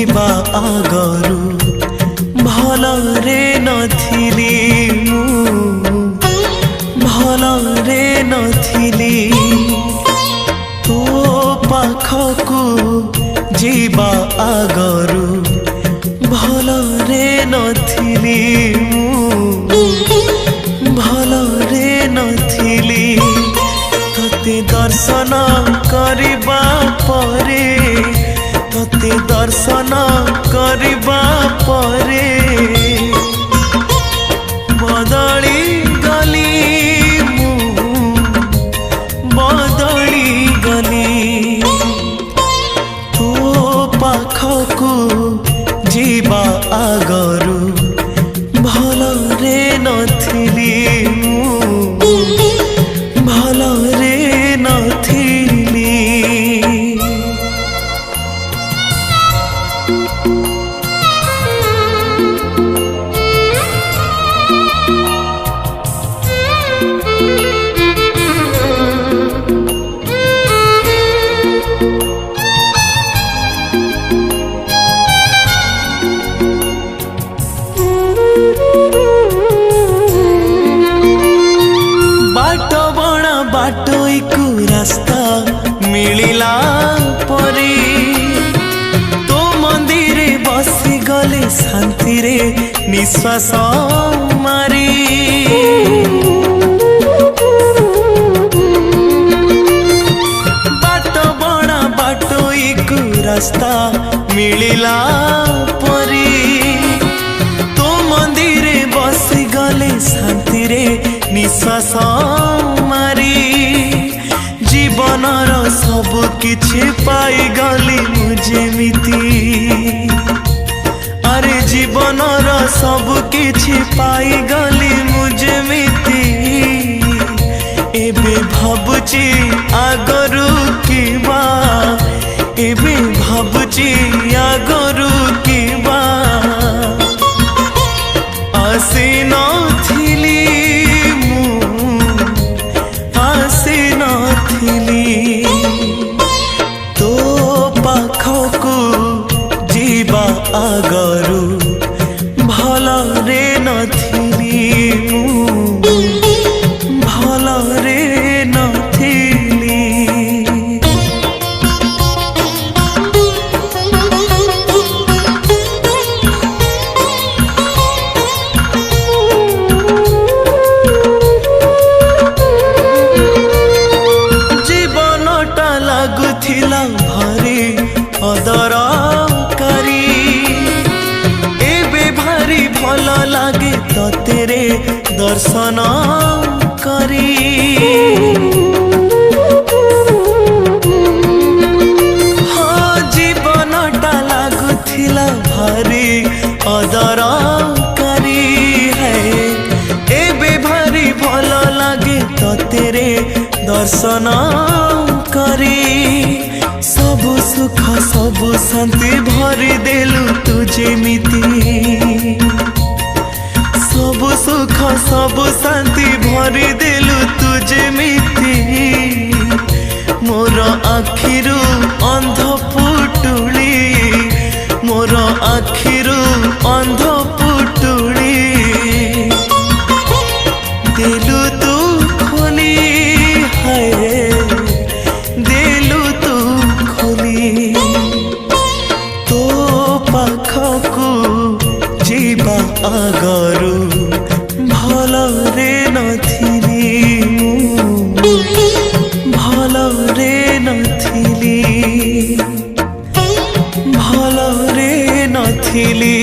ଯିବା ଆଗରୁ ଭଲରେ ନଥିଲି ମୁଁ ଭଲରେ ନଥିଲି ତୋ ପାଖକୁ ଯିବା ଆଗରୁ ଭଲରେ ନଥିଲି ମୁଁ ଭଲରେ ନଥିଲି ତତେ ଦର୍ଶନ କରିବା ପରେ ତତେ ଦର୍ଶନ କରିବା ପରେ ବଦଳି ଗଲି ମୁଁ ବଦଳି ଗଲି ତୋ ପାଖକୁ ଯିବା ଆଗରୁ ଭଲରେ ନଥିଲି ମୁଁ ଭଲରେ ନଥିଲି। बाटोइकु रास्ता मिलिला परे तो मंदिर बसी गले शांति रे निश्वास मारी बाट बणा बाटोइकु रास्ता मिलिला परे तो मंदिर बसी गले शांति रे निश्वास मारी जीवनर सब किछि पाई गली मुझेमिति अरे जीवनर सब किछि पाई गली मुझेमिति एबे भाबुची आगरू किबा एबे भाबुची आगरू किबा आसी नथिली तो पाखकु जीवा आगरू भलरे नथिली मु भलरे नथिली। लाଗୁଥିଲା ଭାରି ଅଦରକାରୀ ଏବେ ଭାରି ଭଲ ଲାଗେ ତତେ ରେ ଦର୍ଶନ କରି ହଁ ଜୀବନଟା ଲାଗୁଥିଲା ଭାରି ଅଦରକାରୀ ଏବେ ଭାରି ଭଲ ଲାଗେ ତତେ ରେ दर्शन करी सबु सुख सबु शांति भरी देलु तुझे मिति सबु सुख सबु शांति भरी देलु तुझे मिति मोर आखिरु अंध पुटुली मोर आखिरु अंध पुटुली देलु तू खोली देलु तू खोली तो पाखकु जीवा आगरू भलरे नथिली मु भलरे नथिली भलरे नथिली।